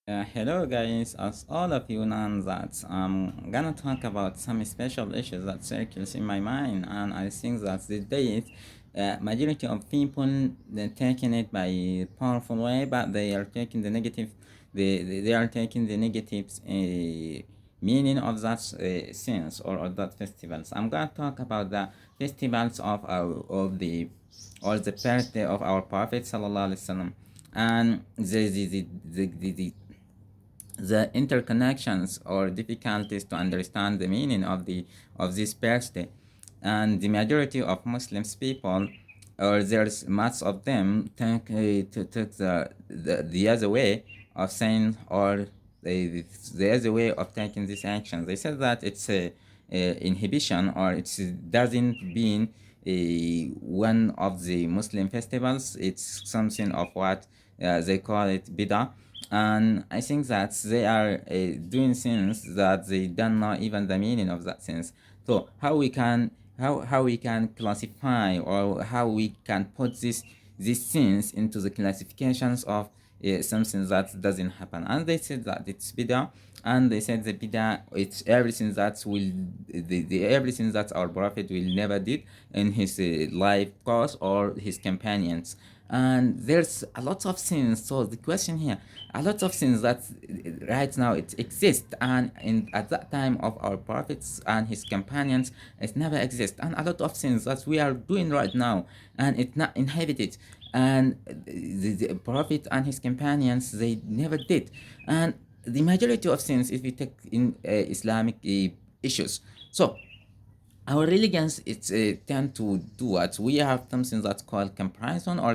Hello guys, as all of you know that I'm gonna talk about some special issues that circles in my mind, and I think that these days majority of people they're taking it by powerful way, but they are taking the negative, they are taking the negative meaning of that sense or of that festivals. I'm gonna talk about the festivals of the birthday of our Prophet sallallahu alaihi wasallam, and the interconnections or difficulties to understand the meaning of this birthday, and the majority of Muslims people, or there's much of them, took the other way of saying, or the other way of taking this action. They said that it's a inhibition, or it doesn't mean one of the Muslim festivals. It's something of what they call it bid'ah, and I think that they are doing things that they don't know even the meaning of that sense. So how we can classify, or how we can put these things into the classifications of something that doesn't happen. And they said that it's bid'ah, and they said the bid'ah it's everything that will the everything that our prophet will never did in his life course or his companions. And there's a lot of things. So the question here, a lot of things that right now it exists, and at that time of our prophets and his companions it never exists, and a lot of things that we are doing right now and it's not inhabited, and the prophet and his companions they never did. And the majority of things, if we take in Islamic issues, so our religions it's tend to do what we have something that's called comparison, or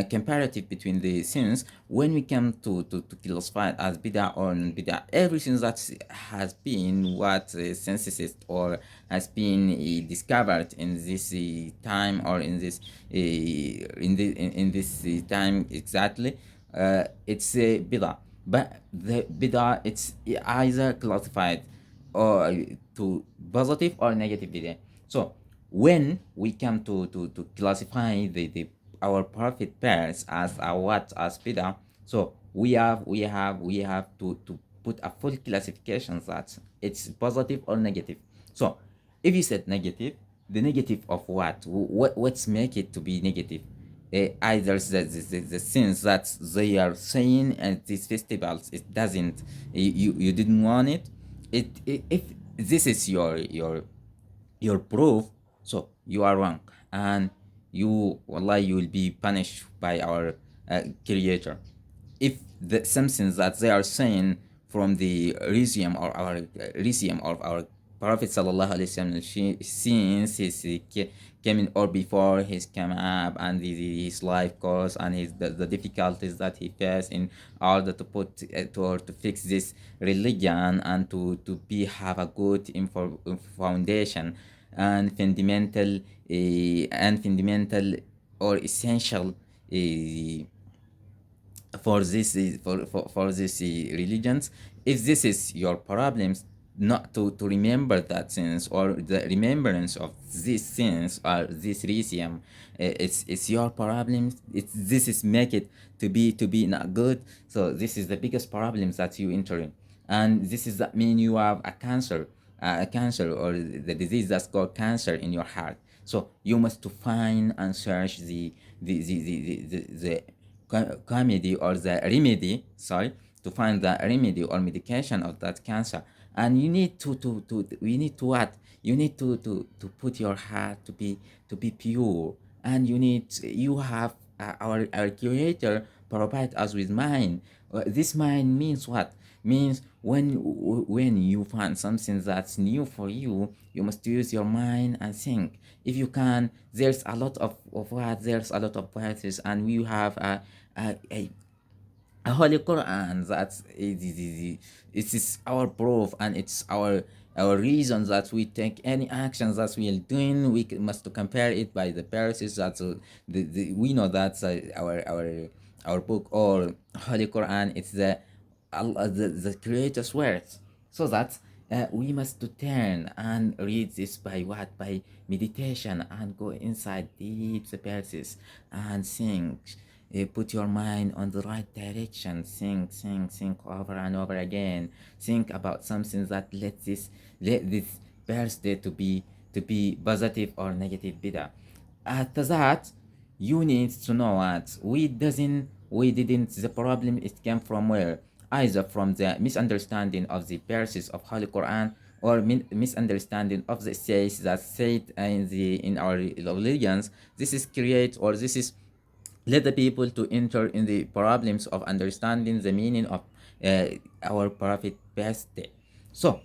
comparative between the sins. When we come to classify it as bid'ah or non-bid'ah, everything that has been what synthesis or has been discovered in this time, or in this in this time exactly, it's bid'ah. But the bid'ah it's either classified or to positive or negative data. So when we come to classify the our profit pairs as a what as beta, so we have to put a full classification that it's positive or negative. So if you said negative, the negative of what's make it to be negative? Either the things that they are saying at these festivals it doesn't, you didn't want it. If this is your proof, so you are wrong, and you will be punished by our creator. If the something that they are saying from the regime or our regime of our Prophet sallallahu alaihi wasallam, since his coming or before his come up, and his life course, and the difficulties that he faced in order to put to fix this religion, and to be have a good foundation and fundamental or essential for this for this religions. If this is your problems, not to remember that sins, or the remembrance of these sins or this religion, it's your problems. It's this is make it to be not good. So this is the biggest problems that you enter in, and this is that mean you have a cancer, or the disease that's called cancer in your heart. So you must to find and search the comedy or the remedy, sorry, to find the remedy or medication of that cancer. And you need to we need to what, you need to put your heart to be pure, and you have our creator provide us with mind. This mind means what? Means when you find something that's new for you, you must use your mind and think. If you can, there's a lot of what, there's a lot of verses, and we have a, a a holy Quran that it is our proof, and it's our reason that we take any actions that we are doing. We must to compare it by the verses that we know that our book or holy Quran, it's the Allah, the creator's words. So that we must to turn and read this by what, by meditation, and go inside deep the verses and think. put your mind on the right direction. Think over and over again. Think about something that let this birthday to be positive or negative bida. After that, you need to know what we didn't the problem. It came from where? Either from the misunderstanding of the verses of Holy Quran, or misunderstanding of the says that said in our religions. This is create, or this is let the people to enter in the problems of understanding the meaning of our prophet birthday. So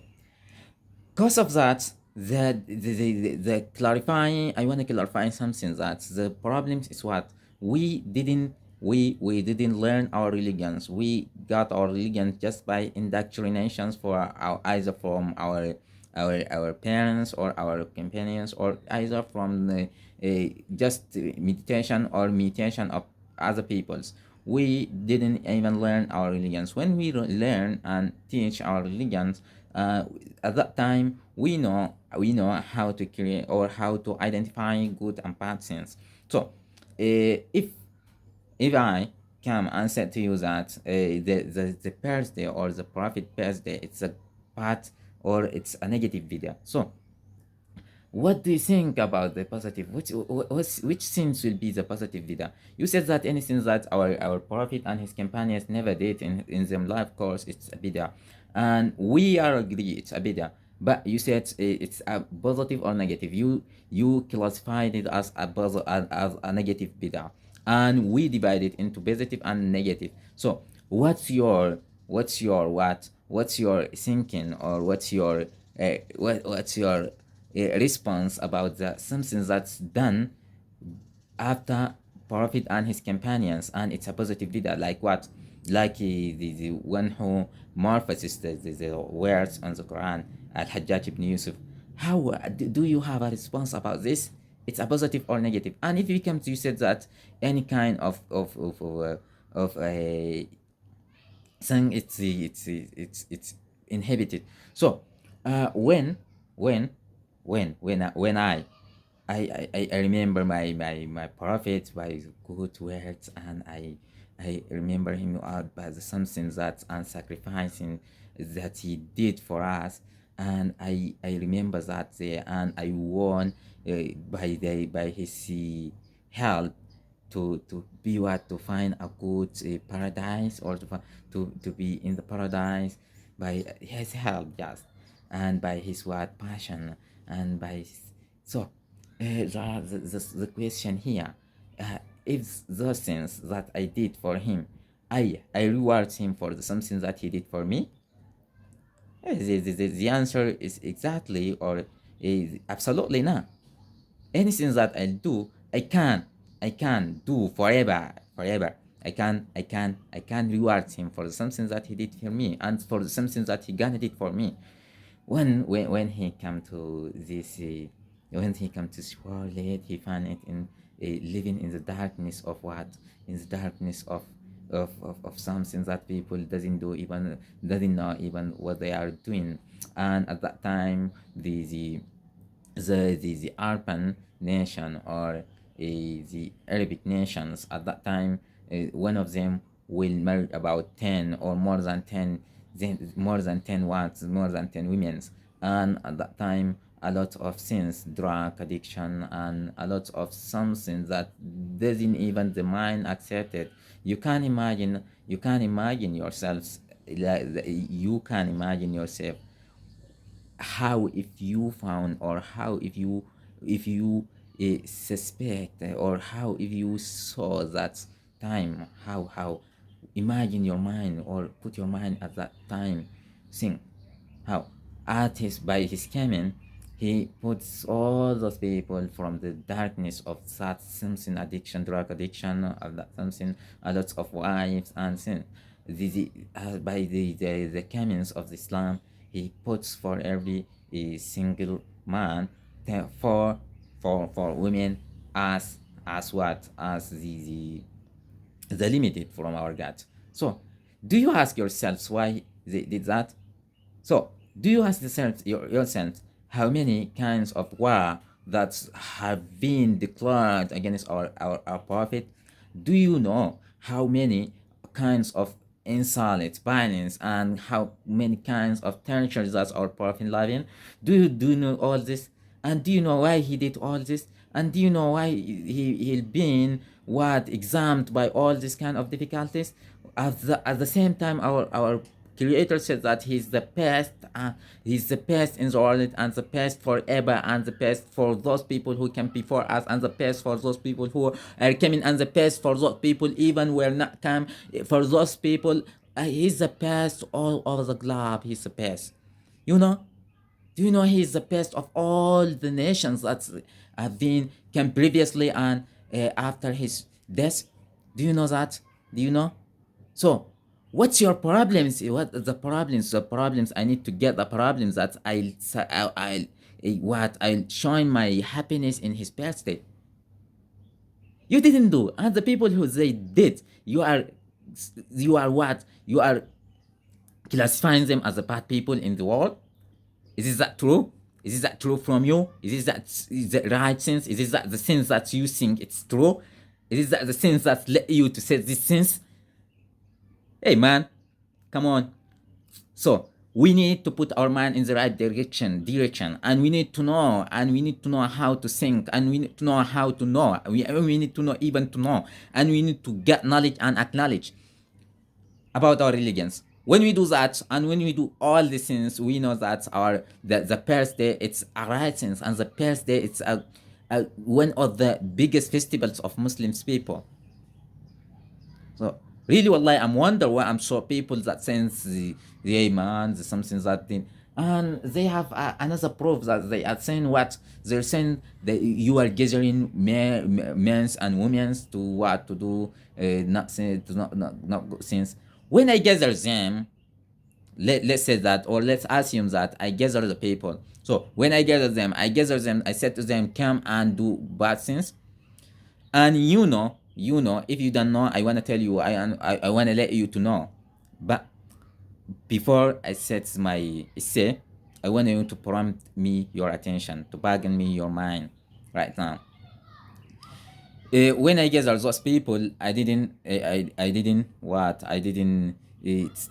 because of that, the clarifying, I want to clarify something, that the problem is what we didn't learn our religions. We got our religion just by indoctrinations for our, either from our parents or our companions, or either from the just meditation or meditation of other peoples. We didn't even learn our religions. When we learn and teach our religions, uh, at that time we know how to create or how to identify good and bad things. So if I come and said to you that the birthday or the prophet birthday, it's a bad or it's a negative video, so what do you think about the positive? Which sins will be the positive vida? You said that anything that our prophet and his companions never did in their life course, it's a bid'ah. And we are agree it's a bid'ah. But you said it's a positive or negative. You classified it as as a negative bid'ah. And we divide it into positive and negative. So what's your thinking, or what's your response about the something that's done after Prophet and his companions, and it's a positive leader, like what? Like the one who morphoses the words on the Quran, Al-Hajjaj ibn Yusuf. How do you have a response about this? It's a positive or negative? And if you come to, you said that any kind of a saying it's inhibited. So when when I remember my prophet by his good words, and I remember him out by the something that and sacrificing that he did for us, and I remember that there, and I won by his help to be what, to find a good paradise, or to be in the paradise by his help, just, and by his what passion, and by his, so the question here, if those things that I did for him, I reward him for the something that he did for me. The answer is exactly, or is absolutely not. Anything that I do, I can do forever. I can reward him for something that he did for me, and for something that he gonna did for me. When he come to this when he come to this world, he find it in living in the darkness of what? In the darkness of something that people doesn't know even what they are doing. And at that time, the Arab nation, or the Arabic nations at that time, one of them will marry about 10 or more than 10, then more than 10 wives, more than 10 women. And at that time, a lot of sins, drug addiction, and a lot of something that doesn't even the mind accept it. You can imagine yourselves, like, you can imagine yourself how, if you found, or how if you suspect, or how if you saw that time, how imagine your mind, or put your mind at that time. Think how, at his by his coming, he puts all those people from the darkness of that something addiction, drug addiction, of that something, a lot of wives and sin. By the comings of Islam, he puts for every single man, for women, as what, as the limited from our God. So do you ask yourselves why they did that? So, do you ask yourself how many kinds of war that have been declared against our prophet? Do you know how many kinds of insults, violence, and how many kinds of torture that our prophet living? Do you know all this? And do you know why he did all this? And do you know why he been what examined by all these kind of difficulties? At the same time, our creator said that he's the best in the world, and the best forever, and the best for those people who came before us, and the best for those people who are coming, and the best for those people even were not come. For those people, he's the best all over the globe. He's the best, you know. Do you know he's the best of all the nations that have been came previously and after his death? Do you know that? Do you know? So, what's your problems? What the problems? The problems I need to get the problems that I'll shine my happiness in his birthday. You didn't do, and the people who they did, you are what? You are classifying them as the bad people in the world. Is that true? Is that true from you? Is that right sense? Is that the sense that you think it's true? Is that the sense that led you to say this sense? Hey man, come on. So we need to put our mind in the right direction, and we need to know, how to think, and we need to know how to know. We need to know even to know, and we need to get knowledge and acknowledge about our religions. When we do that, and when we do all these things, we know that the birthday it's a right sense, and the birthday it's one of the biggest festivals of Muslims people. So really, wallahi, I'm wonder why I'm sure people that sense the iman, the something that thing, and they have another proof that they are saying what they're saying that you are gathering men's and women's to what to do, not say to not good things. When I gather them, let's say that, or let's assume that I gather the people. So when I gather them, I said to them, come and do bad things. And if you don't know, I want to tell you, I want to let you to know. But before I set my essay, I want you to prompt me your attention, to bargain me your mind right now. When I gather those people, I didn't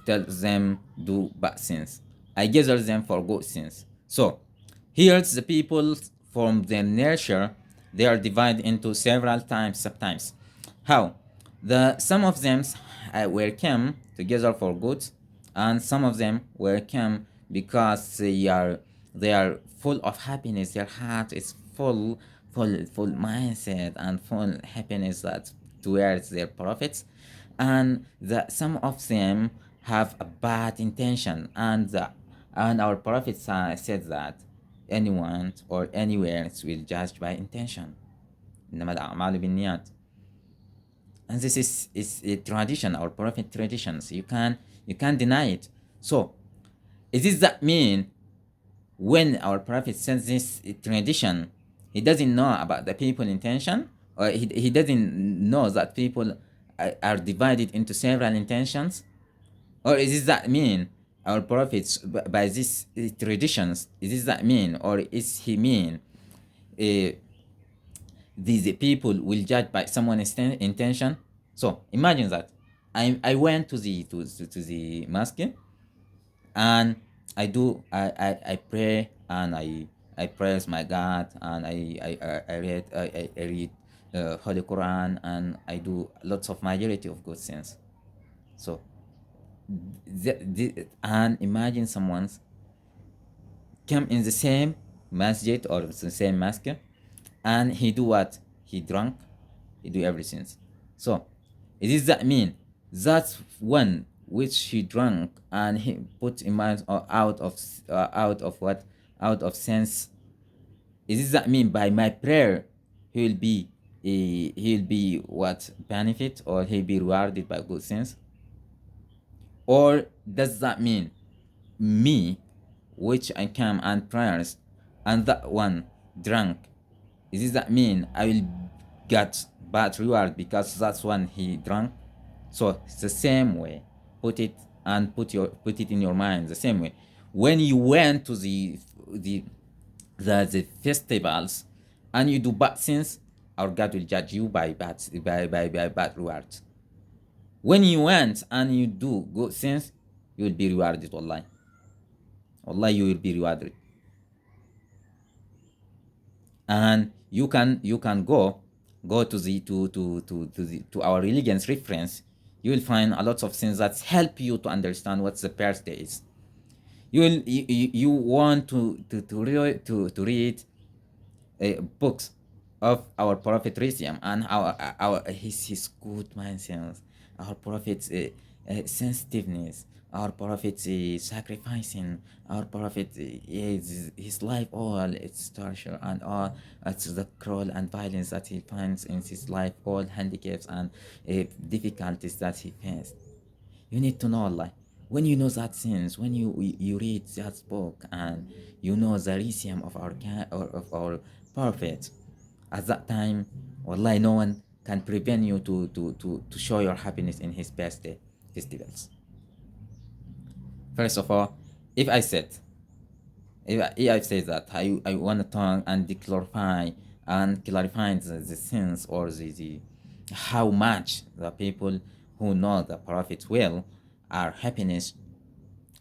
tell them do bad things. I gather them for good things. So here's the people from their nature. They are divided into several subtypes. How? Some of them were came together for good, and some of them were came because they are full of happiness. Their heart is full mindset and full happiness that towards their prophets, and some of them have a bad intention, and our prophet said that anyone or anywhere will judge by intention. إنما الأعمال بالنيات. And this is a tradition, our prophet traditions. You can't deny it. So, does that mean when our prophet says this tradition, he doesn't know about the people intention, or he doesn't know that people are divided into several intentions? Or does that mean our prophets by these traditions, does that mean, or is he mean these people will judge by someone's intention? So imagine that I went to the mosque, and I pray, and I praise my God, and I read Holy Quran, and I do lots of majority of good things. So and imagine someone's come in the same masjid or the same mosque, and he do what? He drunk, he do everything. So does that mean that one which he drank and he put in mind or out of what? Out of sense? Does that mean by my prayer he'll be what? Benefit, or he'll be rewarded by good things? Or does that mean me, which I come and prayers, and that one drunk, does that mean I will get bad reward because that's one he drank? So it's the same way. Put it in your mind the same way. When you went to the festivals and you do bad things, our God will judge you by bad rewards. When you went and you do good things, you will be rewarded. Wallahi, wallahi, you will be rewarded. And you can go to our religion's reference. You will find a lot of things that help you to understand what the birthday is. You want to read books of our prophet Risiam and our his good mindset, our prophet's sensitiveness, our prophet's sacrificing, our prophet his life, all its torture and all it's the cruel and violence that he finds in his life, all handicaps and difficulties that he faced. You need to know Allah. When you know that things, when you read that book and you know the rhythm of our prophet, at that time, wallahi, no one can prevent you to show your happiness in his birthday festivals. First of all, if I said if I say that I want to talk and clarify the sense or the how much the people who know the prophet well are happiness,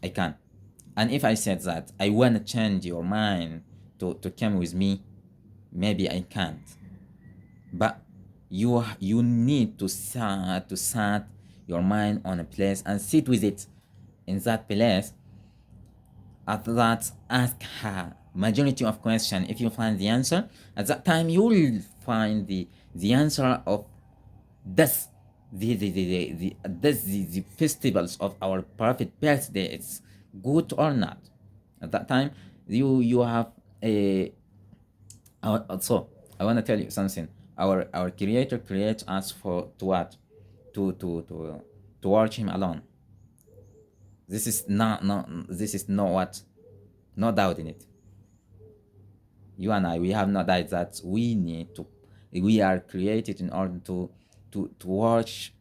I can. And if I said that I want to change your mind to come with me, maybe I can't. But you need to set your mind on a place and sit with it in that place. After that, ask her majority of question. If you find the answer, at that time you will find the answer of this the festivals of our prophet birthday. It's good or not. At that time, you have a so I want to tell you something. Our creator creates us for to what? To watch him alone. This is not what, no doubt in it. You and I, we have no doubt that we are created in order to watch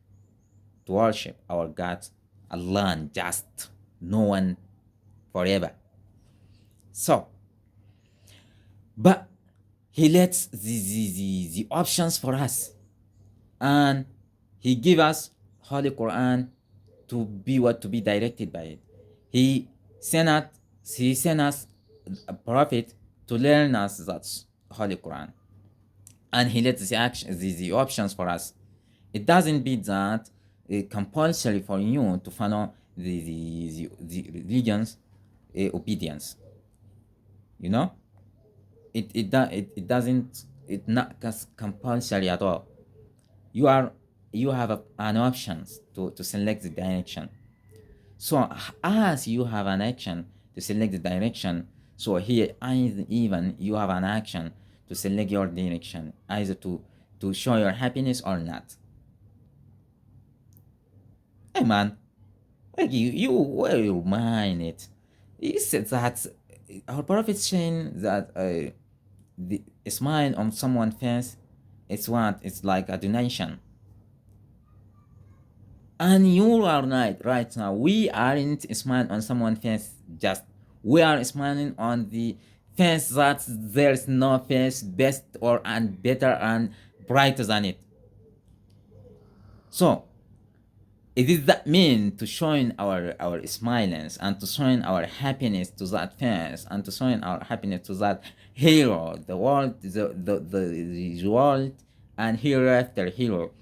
to worship our God alone, just no one forever. So, but he lets the options for us, and he give us Holy Quran to be directed by it. He sent us he sent us a prophet to learn us that Holy Quran, and he lets the options for us. It doesn't mean that compulsory for you to follow the religion's obedience. You know, it doesn't it not compulsory at all. You have an option to select the direction. So as you have an action to select the direction, so here even you have an action to select your direction, either to show your happiness or not. Hey man, like you well you mind it. He said that our prophet saying that the smile on someone's face, it's like a donation. And you are right now. We aren't smiling on someone's face, just we are smiling on the face that there's no face best or and better and brighter than it. So it is that mean to showing our smilings and to showing our happiness to that face and to showing our happiness to that hero, the world, the world, and hereafter hero,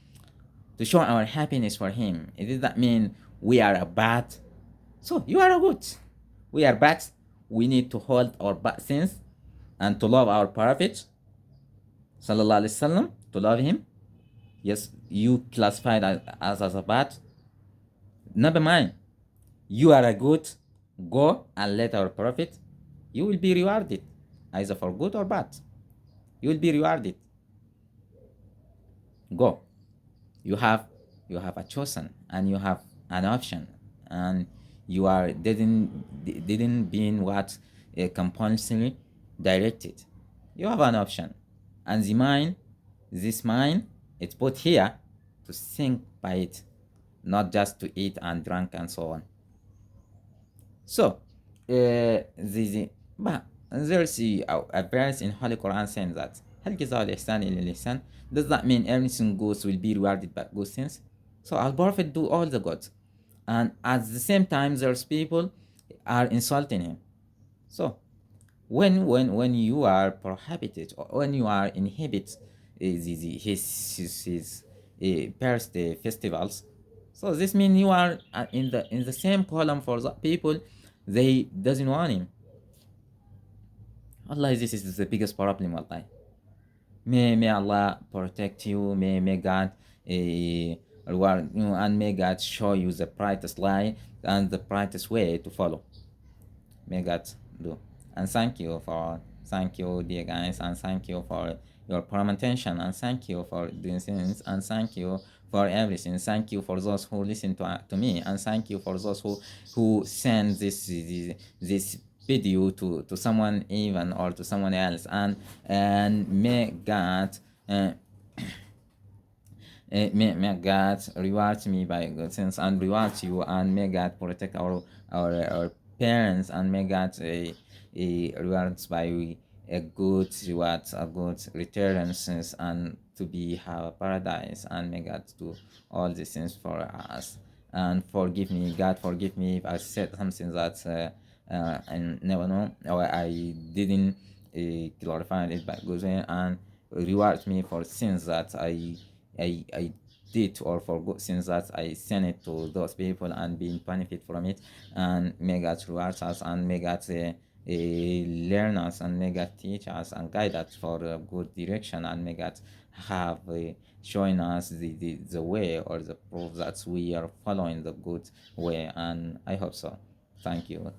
to show our happiness for him. It does that mean we are a bad? So you are a good. We are bad. We need to hold our bad sins and to love our prophet, sallallahu alaihi wasallam, to love him. Yes, you classified as a bad. Never mind. You are a good. Go and let our prophet. You will be rewarded, either for good or bad. You will be rewarded. Go. You have a chosen and you have an option, and you are didn't being what compulsory directed. You have an option, and this mind, it's put here to think by it, not just to eat and drink and so on. So, but there's a verse in Holy Quran saying that هل جزاء الإحسان إلا الإحسان? Does that mean everything good will be rewarded by good things? So our prophet do all the good, and at the same time there's people are insulting him. So when you are prohibited, or when you are inhibit his birthday festivals, so this means you are in the same column for the people they doesn't want him. Allah, this is the biggest problem. Allah, may Allah protect you. May God reward you, and may God show you the brightest light and the brightest way to follow. May God do. And thank you, dear guys, and thank you for your prompt attention, and thank you for doing things, and thank you for everything. Thank you for those who listen to me, and thank you for those who send this video to someone even, or to someone else, and may God may God reward me by good things, and reward you, and may God protect our parents, and may God rewards by a good reward, a good returns, and to be have a paradise, and may God do all these things for us. And forgive me, God, forgive me if I said something that I never know, or I didn't glorify it by good way, and reward me for sins that I did, or for good sins that I sent it to those people and being benefit from it. And may God reward us, and may God learn us, and may God teach us and guide us for a good direction, and may God have showing us the way, or the proof that we are following the good way. And I hope so. Thank you.